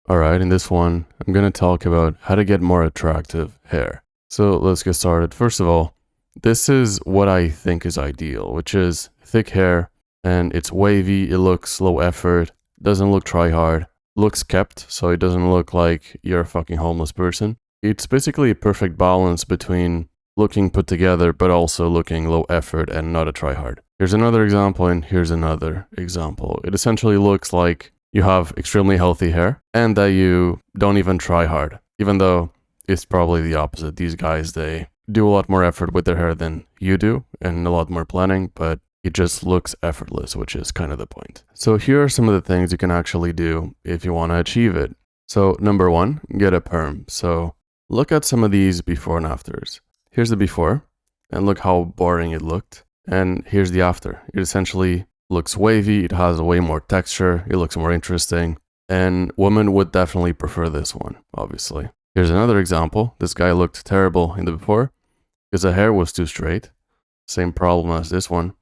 Alright, in this one, I'm gonna talk about how to get more attractive hair. So let's get started. First of all, this is what I think is ideal, which is thick hair, and it's wavy, it looks low effort, doesn't look try hard, looks kept, so it doesn't look like you're a fucking homeless person. It's basically a perfect balance between looking put together, but also looking low effort and not a try hard. Here's another example, and here's another example. It essentially looks like you have extremely healthy hair and that you don't even try hard, even though it's probably the opposite. These guys, they do a lot more effort with their hair than you do and a lot more planning, but it just looks effortless, which is kind of the point. So here are some of the things you can actually do if you want to achieve it. So number one, get a perm. So look at some of these before and afters. Here's the before, and look how boring it looked. And here's the after. It essentially looks wavy, it has way more texture, it looks more interesting, and women would definitely prefer this one, obviously. Here's another example. This guy looked terrible in the before because the hair was too straight. Same problem as this one.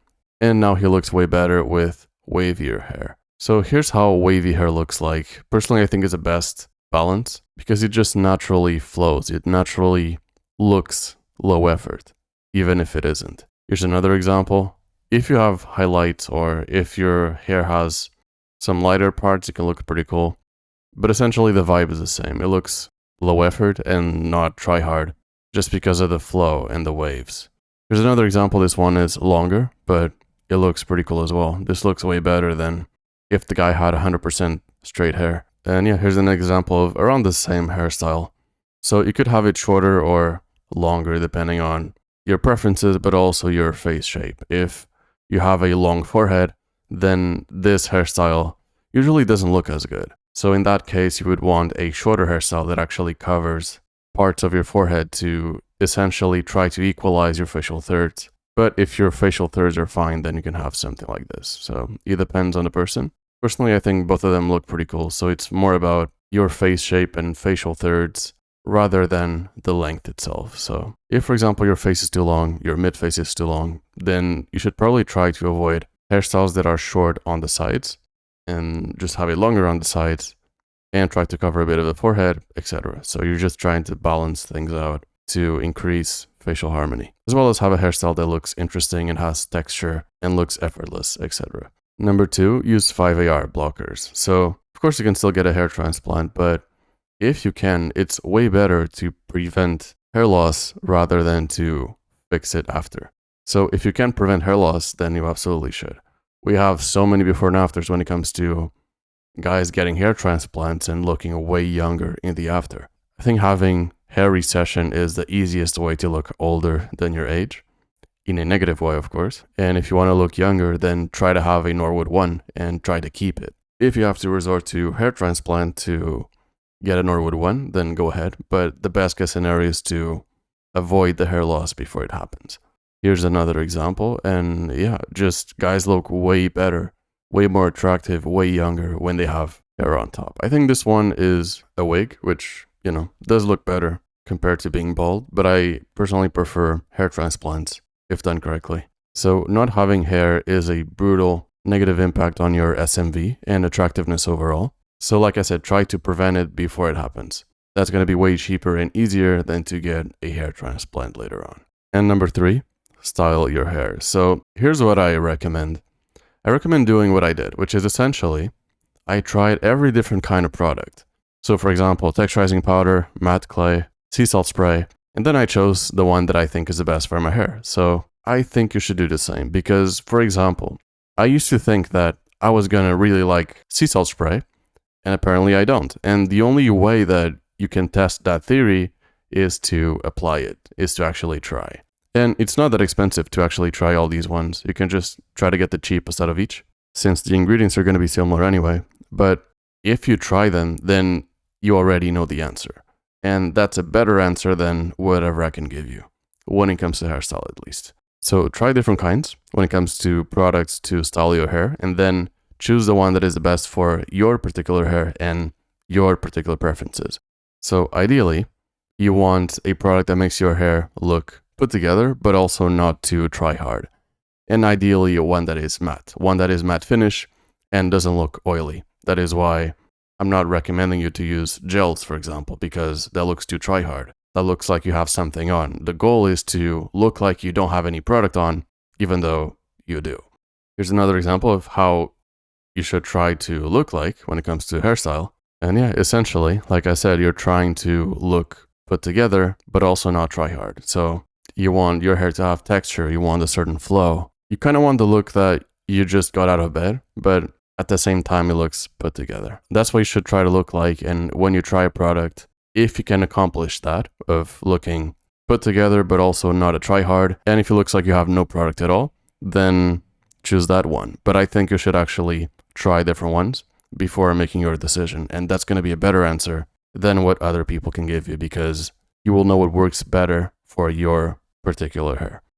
And now he looks way better with wavier hair. So here's how wavy hair looks like. Personally, I think it's the best balance because it just naturally flows. It naturally looks low effort, even if it isn't. Here's another example. If you have highlights or if your hair has some lighter parts, it can look pretty cool. But essentially the vibe is the same. It looks low effort and not try hard just because of the flow and the waves. Here's another example. This one is longer, but it looks pretty cool as well. This looks way better than if the guy had 100% straight hair. And yeah, here's an example of around the same hairstyle. So you could have it shorter or longer depending on your preferences, but also your face shape. If you have a long forehead, then this hairstyle usually doesn't look as good. So in that case, you would want a shorter hairstyle that actually covers parts of your forehead to essentially try to equalize your facial thirds. But if your facial thirds are fine, then you can have something like this. So it depends on the person. Personally, I think both of them look pretty cool. So it's more about your face shape and facial thirds rather than the length itself. So if, for example, your face is too long, your mid face is too long, then you should probably try to avoid hairstyles that are short on the sides and just have it longer on the sides and try to cover a bit of the forehead, etc. So you're just trying to balance things out to increase facial harmony, as well as have a hairstyle that looks interesting and has texture and looks effortless, etc. Number two, use 5-AR blockers. So of course you can still get a hair transplant, but if you can, it's way better to prevent hair loss rather than to fix it after. So if you can prevent hair loss, then you absolutely should. We have so many before and afters when it comes to guys getting hair transplants and looking way younger in the after. I think having hair recession is the easiest way to look older than your age, in a negative way, of course. And if you want to look younger, then try to have a Norwood 1 and try to keep it. If you have to resort to hair transplant to get a Norwood 1, then go ahead. But the best case scenario is to avoid the hair loss before it happens. Here's another example. And yeah, just guys look way better, way more attractive, way younger when they have hair on top. I think this one is a wig, which, you know, does look better compared to being bald. But I personally prefer hair transplants if done correctly. So not having hair is a brutal negative impact on your SMV and attractiveness overall. So like I said, try to prevent it before it happens. That's going to be way cheaper and easier than to get a hair transplant later on. And number three, style your hair. So here's what I recommend. I recommend doing what I did, which is essentially, I tried every different kind of product. So for example, texturizing powder, matte clay, sea salt spray, and then I chose the one that I think is the best for my hair. So I think you should do the same because, for example, I used to think that I was going to really like sea salt spray, and apparently I don't. And the only way that you can test that theory is to apply it, is to actually try. And it's not that expensive to actually try all these ones. You can just try to get the cheapest out of each, since the ingredients are going to be similar anyway. But if you try them, then you already know the answer. And that's a better answer than whatever I can give you, when it comes to hairstyle at least. So try different kinds when it comes to products to style your hair, and then choose the one that is the best for your particular hair and your particular preferences. So ideally, you want a product that makes your hair look put together, but also not too try hard. And ideally, one that is matte finish and doesn't look oily. That is why I'm not recommending you to use gels, for example, because that looks too try hard. That looks like you have something on. The goal is to look like you don't have any product on, even though you do. Here's another example of how you should try to look like when it comes to hairstyle. And yeah, essentially, like I said, you're trying to look put together, but also not try hard. So you want your hair to have texture, you want a certain flow. You kind of want the look that you just got out of bed, but at the same time, it looks put together. That's what you should try to look like. And when you try a product, if you can accomplish that of looking put together, but also not a try hard, and if it looks like you have no product at all, then choose that one. But I think you should actually try different ones before making your decision. And that's going to be a better answer than what other people can give you, because you will know what works better for your particular hair.